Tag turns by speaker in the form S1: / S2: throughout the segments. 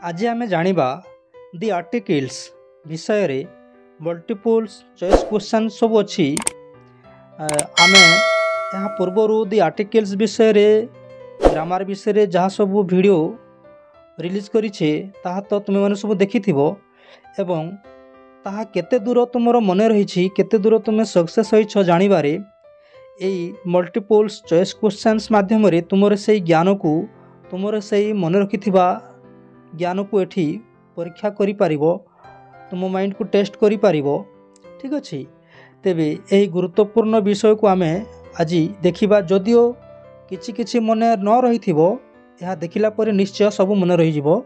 S1: आज आम जाना दि आर्टिकल्स विषय मल्टीपल्स चॉइस क्वेश्चन सब अच्छी आम यहाँ पूर्वर दि आर्टिकल्स विषय ग्रामर विषय जहाँ सब वीडियो रिलीज करिछे ताहा तो तुम मैंने सब देखि एवं ताहा केते दूर तुम मन रही केते दूर तुम सक्सेस हो जानिबारे यही मल्टीपल्स चॉइस क्वेश्चंस माध्यम तुम से ज्ञान को तुम से मन रखिथिबा ज्ञान को एठी परीक्षा करि पारिबो तुम माइंड को टेस्ट करि पारिबो। ठीक अच्छे तेबे यही गुरुत्वपूर्ण विषय को आमे आज देखिबा जदियो किछि किछि मन न रही थिबो यह देखिला पर निश्चय सब मन रही जिवो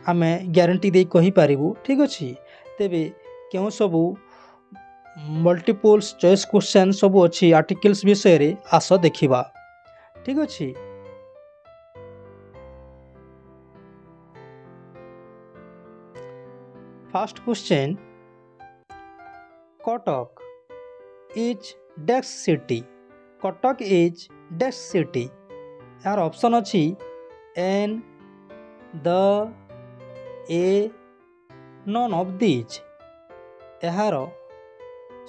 S1: आमे ग्यारंटी दे कहि पारिबु। ठीक अच्छे तेबे केउ सब मल्टीपल्स चॉइस क्वेश्चन सब अच्छी आर्टिकल्स विषय रे आस देखिबा। ठीक अच्छे first question Cuttack is dash city Cuttack is dash city यार ऑप्शन अच्छी an the a none of these यार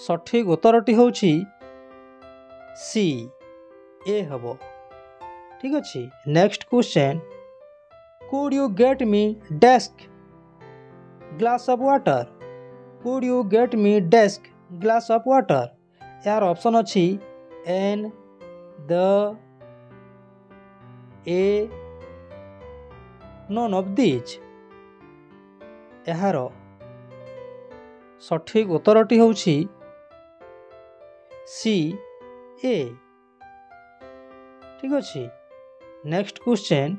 S1: सठिक उत्तरटी होची सी ए हबो। ठीक अच्छे next question could you get me dash glass of water could you get me dash glass of water यार ऑप्शन अच्छी an the a none of these यार सठिक उत्तरटी होची सी ए। ठीक अच्छे next question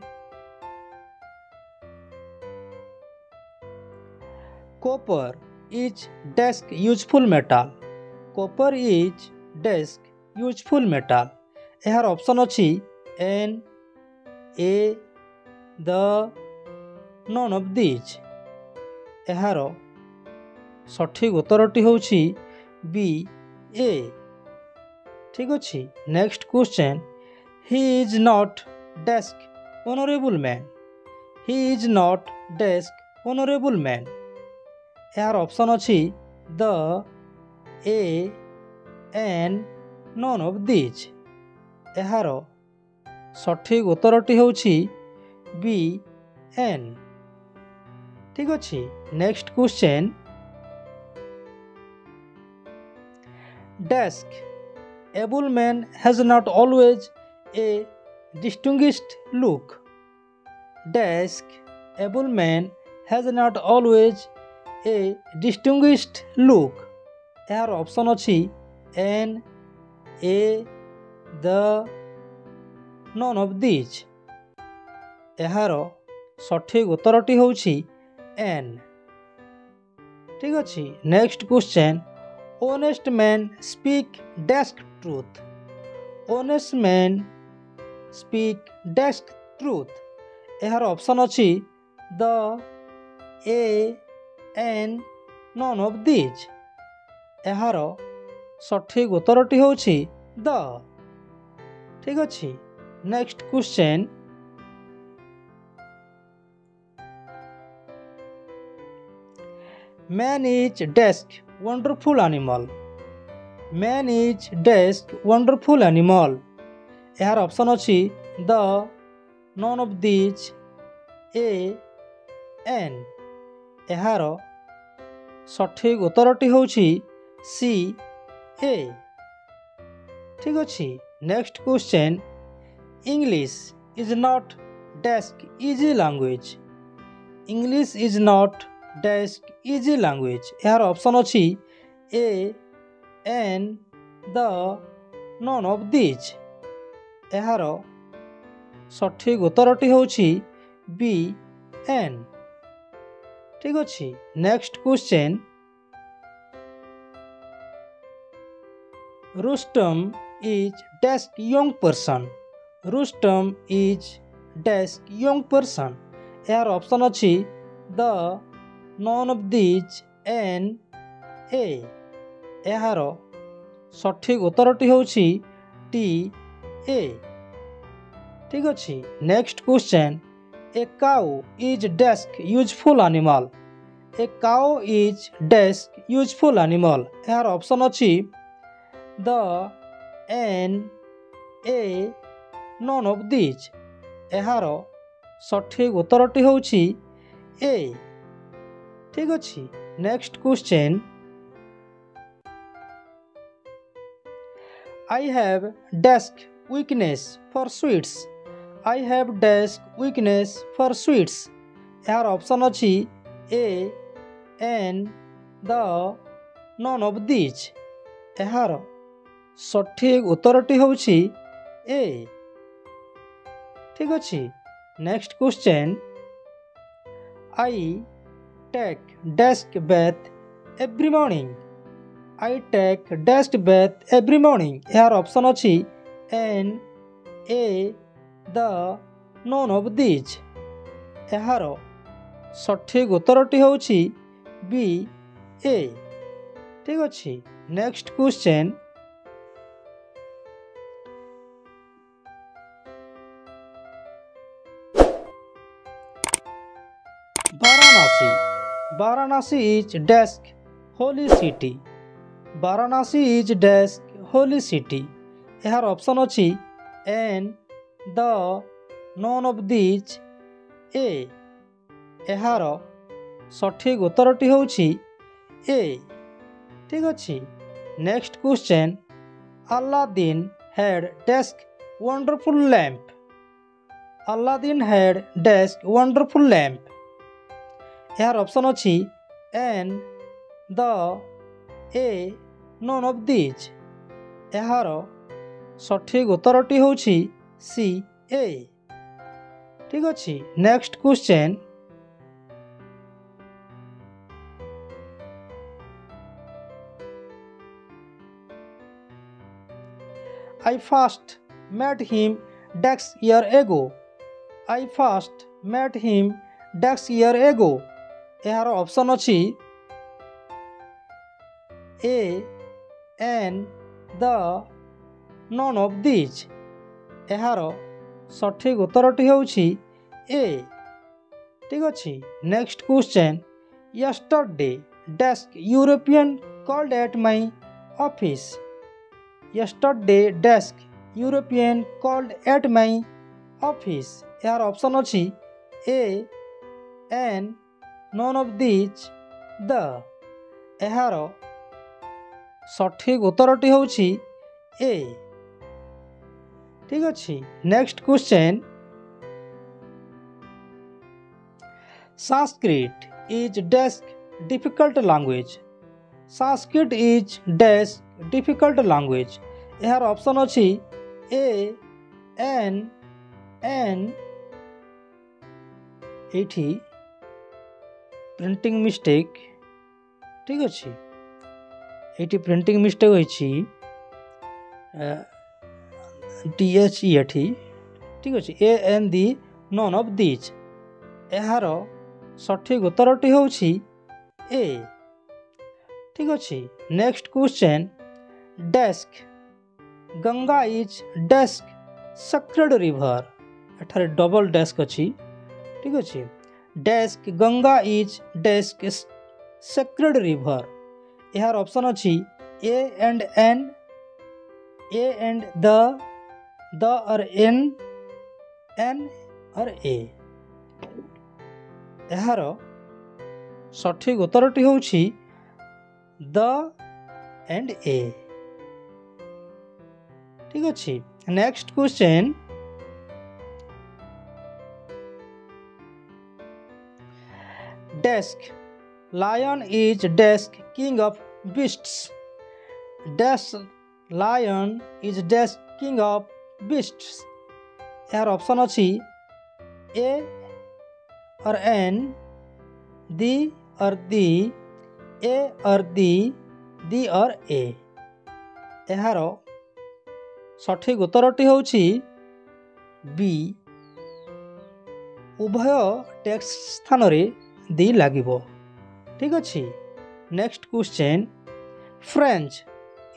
S1: copper is dash useful metal copper is dash useful metal यार option अच्छी an a the none of these यार सठिक उत्तरटी होची बी ए। ठीक अच्छे next question he is not dash honourable man he is not dash honourable man यार option अच्छी the a an none of these यार सठिक उत्तरटी होची बी एन। ठीक अच्छे next question dash able man has not always a distinguished look dash able man has not always a distinguished look यार option अच्छी an a the none of these यार सठिक उत्तरटी होची एन। ठीक अच्छे next question honest man speak dash truth honest man speak dash truth यार option अच्छी the a an none of these यार सठिक उत्तरटी होची द। ठीक अच्छे next question man is dash wonderful animal man is dash wonderful animal यार option अच्छी the none of these A an यार सठिक उत्तरटी होची सी ए। ठीक अच्छे next question English is not dash easy language English is not dash easy language यार option अच्छी a an the none of these यार सठिक उत्तरटी होची बी एन। ठीक अच्छे next question Rustam is dash young person Rustam is dash young person यार option अच्छी the none of these an a यार सठिक उत्तरटी होची टी ए। ठीक अच्छे next question A cow is desk useful animal. A cow is desk useful animal. यार option अछि the, an, a, none of these. यार सठिक उत्तरटी होछि a. ठीक अछि. Next question. I have desk weakness for sweets. I have desk weakness for sweets. यार option अछि a, an, the, none of these. यार सठिक उत्तरटी होछि a. ठीक अछि. Next question. I take desk bath every morning. I take desk bath every morning. यार option अछि an, a, the, none of these. यार सठिक उत्तरटी होछि b, a. ठीक अछि. Next question. Varanasi. Varanasi is desk holy city. Varanasi is desk holy city. यार option अछि an, the, none of these, a. यार सठिक उत्तरटी होछि a. ठीक अछि. Next question. Aladdin had desk wonderful lamp. Aladdin had desk wonderful lamp. यार option अछि an, the, a, none of these. यार सठिक उत्तरटी होछि c, a. ठीक अछि. Next question. I first met him decades year ago. I first met him decades year ago. यार option अछि a, an, the, none of these. यार सठिक उत्तरटी होछि a. ठीक अछि. Next question. Yesterday desk European called at my office. Yesterday desk European called at my office. यार option अछि a, an, none of these, the. यार सठिक उत्तरटी होछि a. ठीक अछि. Next question. Sanskrit is desk difficult language. Sanskrit is desk difficult language. यार option अछि a, an, एठी प्रिंटिंग मिस्टेक. ठीक अछि. एठी प्रिंटिंग मिस्टेक होइछि th एठी. ठीक अछि. a, n, the, none of these. यार सठिक उत्तरटी होछि a. ठीक अछि. Next question. Dash Ganga is dash sacred river. एठारे डबल डेस्क अछि. ठीक अछि. Dash Ganga is dash sacred river. यार ऑप्शन अछि a and n, a and the or n or a. यार सठिक उत्तरटी होछि the and a. ठीक अछि. Next question. Desk lion is desk king of beasts. Desk lion is desk king of beasts. यार option अछि a or n, the or the, a or the or a. यार सठिक उत्तरटी होछि b. उभय text स्थान रे दी लागिबो. ठीक अछि. Next question. French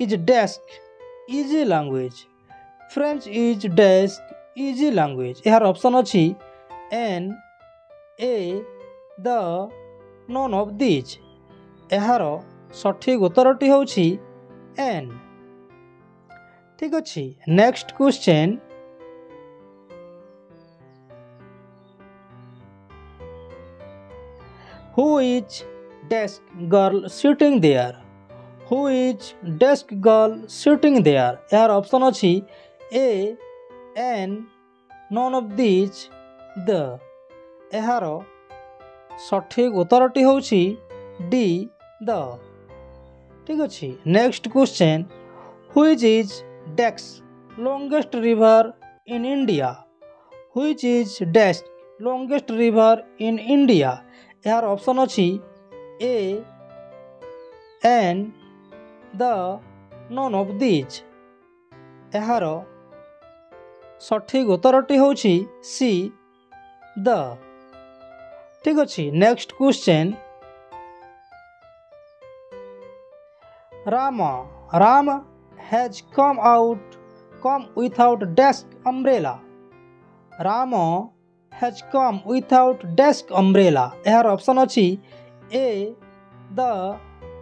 S1: is desk easy language. French is desk easy language. यार ऑप्शन अछि n, A, the, none of these। ଏହାର ସଠିକ ଉତ୍ତରଟି ହେଉଛି N। ଠିକ ଅଛି, next question. Who is desk girl sitting there? Who is desk girl sitting there? ଏହାର option ଅଛି A, N, none of these, the। ଏହାର ସଠିକ ଉତ୍ତରଟି ହେଉଛି D, the। ଠିକ ଅଛି, next question. Which is Dex longest river in India? Which is Dex longest river in India? ଏହାର option ଅଛି A, N, the, none of these। ଏହାର ସଠିକ ଉତ୍ତରଟି ହେଉଛି C, the। ଠିକ ଅଛି, next question. Ram has come without desk umbrella। Ram has come without desk umbrella। ଏହାର option ଅଛି A, the,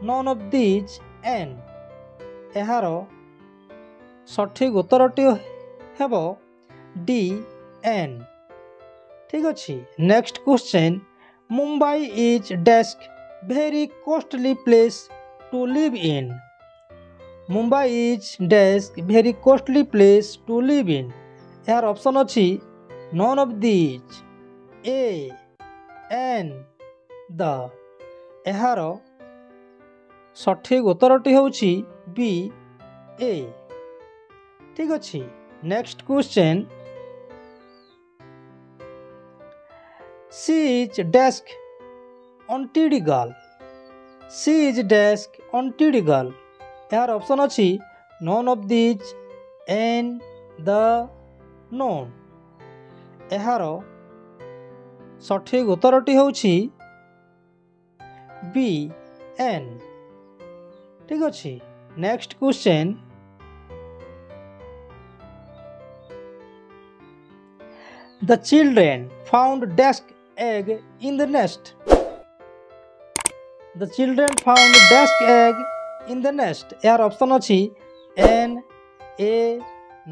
S1: none of these, N। ଏହାର ସଠିକ ଉତ୍ତରଟି ହେବ D, N। ଠିକ ଅଛି, next question. Mumbai is desk very costly place to live in। Mumbai is desk very costly place to live in। ଏହାର option ଅଛି none of these, A, N, the। ଏହାର ସଠିକ ଉତ୍ତରଟି ହେଉଛି B, A। ଠିକ ଅଛି, next question. She is desk aunted girl। She is desk aunted girl। ଏହାର option ଅଛି none of these, N, the, none। ଏହାର ସଠିକ ଉତ୍ତରଟି ହେଉଛି B, N। ଠିକ ଅଛି, next question. The children found desk egg in the nest। The children found desk egg in the nest। ଏହାର option ଅଛି N, A,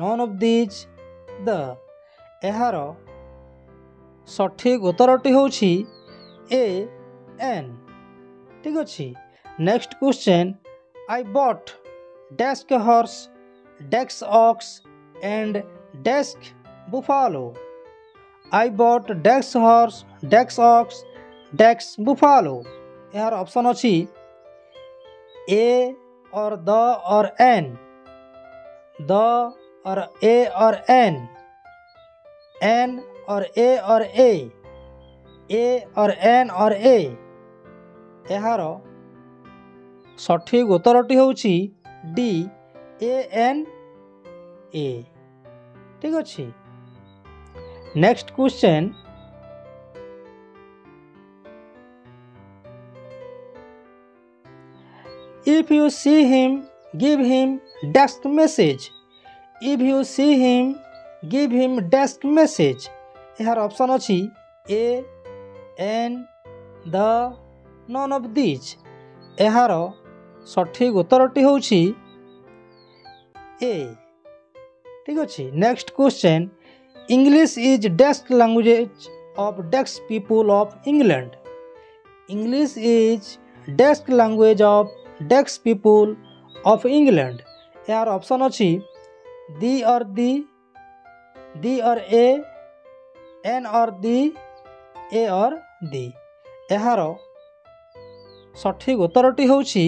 S1: none of these, the। ଏହାର ସଠିକ ଉତ୍ତରଟି ହେଉଛି A, N। ଠିକ ଅଛି, next question. I bought desk horse, desk ox and desk buffalo। I bought desk horse, desk ox, desk buffalo। ଏହାର option ଅଛି A or the or N, the or A or N, N or A or A, A or N or A। ଏହାର ସଠିକ ଉତ୍ତରଟି ହେଉଛି D, A, N, A। ଠିକ ଅଛି, next question. If you see him, give him desk message। If you see him, give him desk message। ଏହାର option ଅଛି A, N, the, none of these। ଏହାର ସଠିକ ଉତ୍ତରଟି ହେଉଛି A। ଠିକ ଅଛି, next question. English is desk language of desk people of England। English is desk language of desk people of England। ଏହାର option ଅଛି the or A, N or the, A or the। ଏହାର ସଠିକ ଉତ୍ତରଟି ହେଉଛି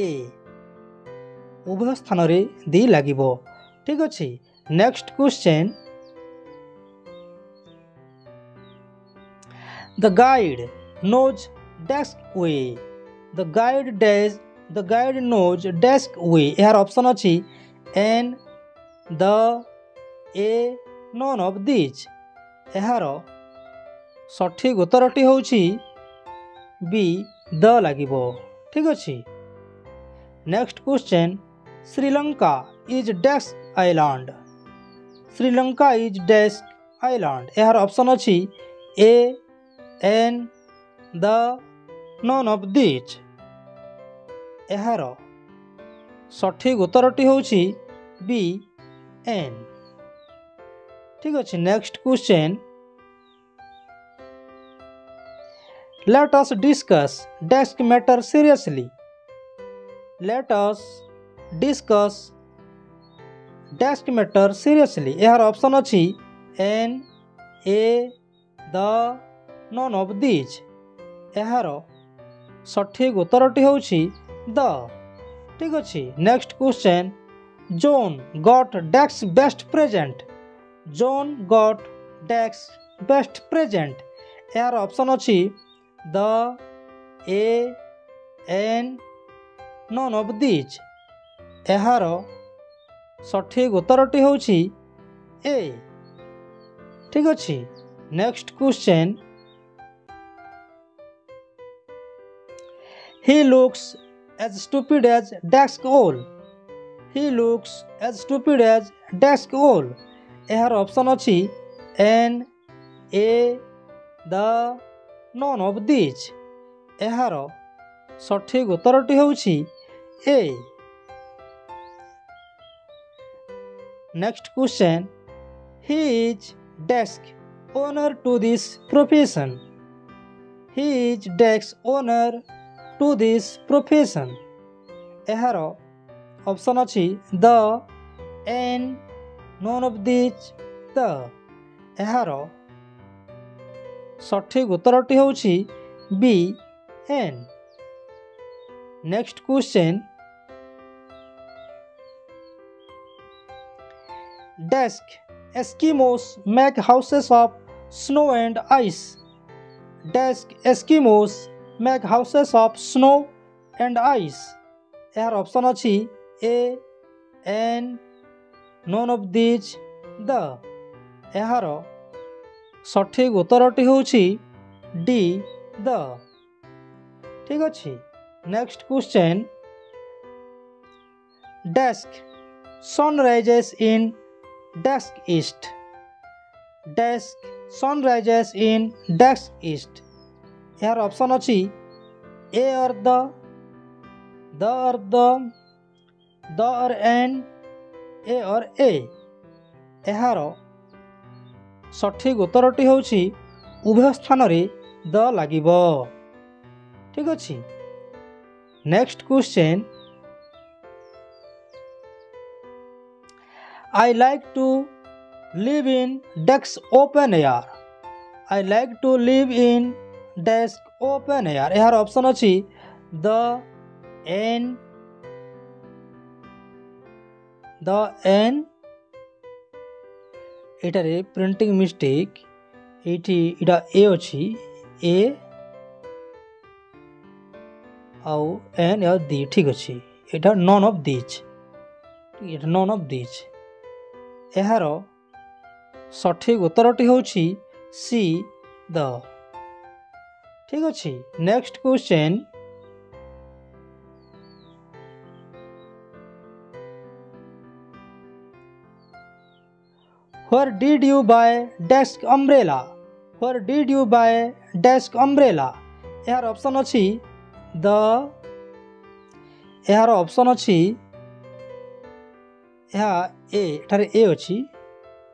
S1: A। ଉଭୟ ସ୍ଥାନରେ ଦି ଲାଗିବ। ଠିକ ଅଛି, next question. The guide knows desk way। The guide knows desk way। ଏହାର ଅପସନ୍ ଅଛି N, the, A, none of these। ଏହାର ସଠିକ ଉତ୍ତରଟି ହେଉଛି B, the ଲାଗିବ। ଠିକ ଅଛି, next question. Sri Lanka is desk island। Sri Lanka is desk island। ଏହାର option ଅଛି A, an the none of these. एहार सठिक उत्तरटी होउछि बी एन। ठीक अछि। Next question, let us discuss dash matter seriously. Let us discuss dash matter seriously. यार option अछि an, a, the, none of these. यार सठिक उत्तरटी होउछि द। ठीक अछि। Next question, John got dash best present. John got dash best present. यार option अछि the, a, an, none of these. यार सठिक उत्तरटी होउछि ए। ठीक अछि। Next question, he looks as stupid as desk owl। he looks as stupid as desk owl। यार option अछि an, a, the, none of these. यार सठिक उत्तरटी होउछि a. Next question, he is desk owner to this profession। he is desk owner to this profession। यार option अछि the, an, none of these, the. यार सठिक उत्तरटी होउछि B an. Next question, dash eskimos make houses of snow and ice. Dash eskimos make houses of snow and ice. यार option अछि a, an, none of these, the. यार सठिक उत्तरटी होउछि डी, द। ठीक अछि। Next question, dash sun rises in dash east. Dash sun rises in dash east. यार option अछि ए और द और द और एन, ए और ए। यार सठिक उत्तरटी होउछि उभय स्थान रे द लागिबो। ठीक अछि। Next question, I like to live in desk open air। I like to live in desk open air। यार ऑप्शन अछि द, एन, एटारे प्रिंटिंग मिस्टेक। एटी इटा ए अछि, ए आउ एन या दी। ठीक अछि। एटा none of these. Etah none of these. यार सठिक उत्तरटी होउछि सी, द। ठीक अछि। Next question, where did you buy desk umbrella। where did you buy desk umbrella। यार ऑप्शन अछि द। यार ऑप्शन अछि ए। एठारे ए अछि,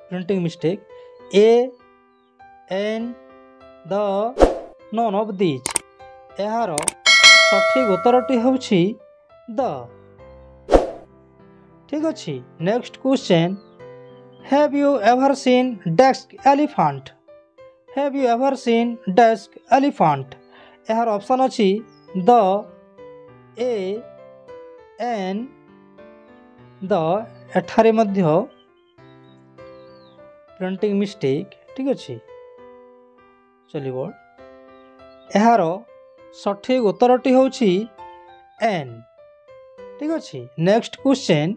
S1: printing mistake. A, an, the, none of these. यार सठिक उत्तरटी होउछि द। ठीक अछि। Next question, have you ever seen dash elephant. Have you ever seen dash elephant. यार ऑप्शन अछि द, ए, एन, द। एठारे मध्य प्रिंटिंग मिस्टेक। ठीक अछि। चलिबो। यार सठिक उत्तरटी होउछि एन। ठीक अछि। Next question,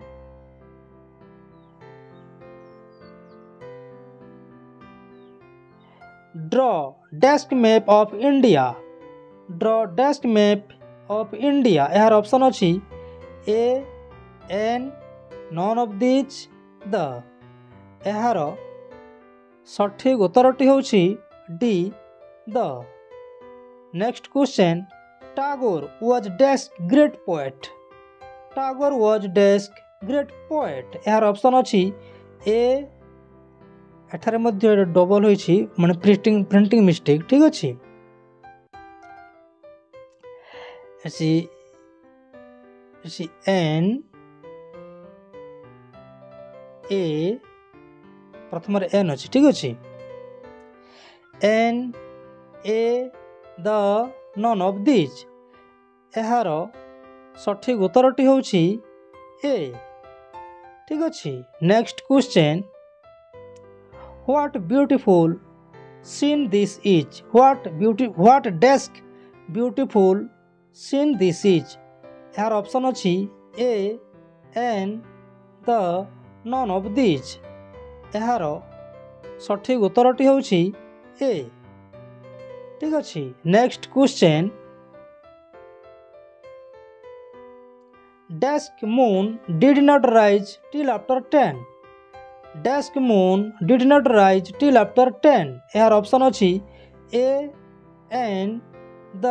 S1: draw dash map of India. Draw dash map of India. यार ऑप्शन अछि a, an, none of these, the. यार सठिक उत्तरटी होउछि D, the. Next question Tagore was dash great poet Tagore was dash great poet यार option अछि a एठारे मध्य double होइछि माने प्रिंटिंग मिस्टेक ठीक अछि एसी एन ए प्रथम एन अच्छी ठीक अच्छे an a the none of this यार सठिक उत्तरटी होछि ए ठीक अच्छे next question what beautiful scene this is what dash beautiful scene this is यार ऑप्शन अच्छी a an the none of this यार सठिक उत्तरटी होछि ए ठीक अच्छे next question dash moon did not rise till after 10 dash moon did not rise till after 10 यार option अच्छी a an the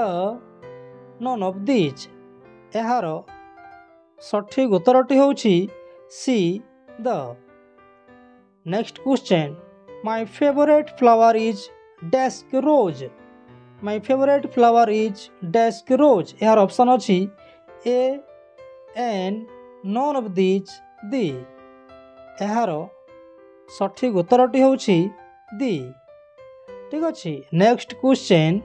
S1: none of this यार सठिक उत्तरटी होछि C the next question my favourite flower is dash rose my favourite flower is dash rose यार option अच्छी a an none of this the यार सठिक उत्तरटी होछि दी ठीक अच्छे next question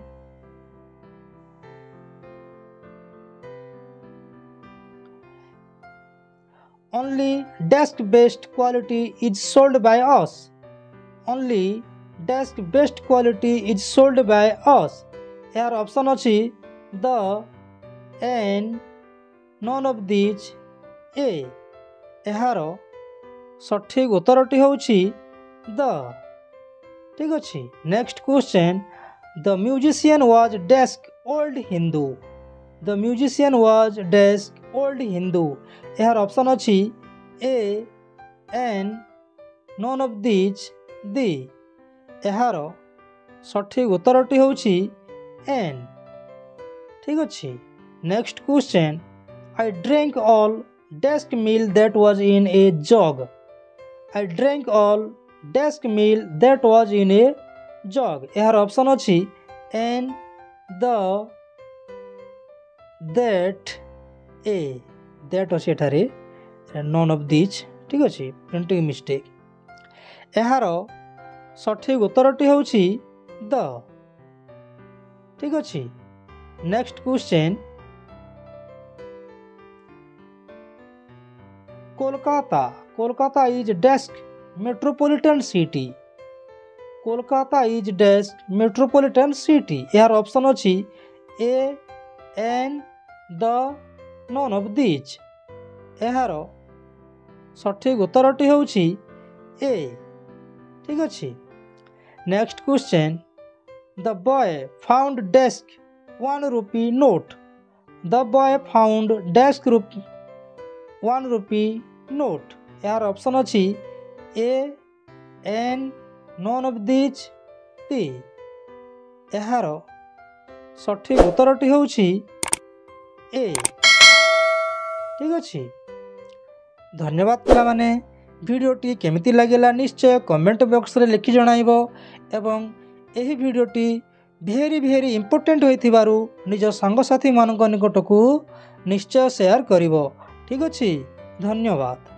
S1: only desk best quality is sold by us only desk best quality is sold by us यार option अच्छी the an none of this a यार सठिक उत्तरटी होछि द ठीक अच्छे next question the musician was dash old Hindu the musician was dash old Hindu यार option अच्छी a an none of this the यार सठिक उत्तरटी होछि एन ठीक अच्छे next question I drink all dash milk that was in a jug I drink all dash milk that was in a जग यार option अच्छी an the that a that अच्छे एठारे नन ऑफ दिस ठीक अच्छे printing mistake यार सठिक उत्तरटी होछि द ठीक अच्छे next question Kolkata is dash metropolitan city Kolkata is dash metropolitan city यार ऑप्शन अच्छी a an the none of this यार सठिक उत्तरटी होछि ए ठीक अच्छे next question the boy found dash 1 rupee note the boy found dash 1 rupee note यार option अच्छी a an none of this the यार सठिक उत्तरटी होछि ए ठीक अच्छे धन्यवाद पिला माने भिडियोटी केमिति लागला निश्चय कमेंट बॉक्स रे लिखि जणाइबो एवं एही भिडियोटी भेरी इंपोर्टेंट होइथिबारु निज संग साथी मानक निकटकू निश्चय शेयर करिवो ठीक अच्छे धन्यवाद।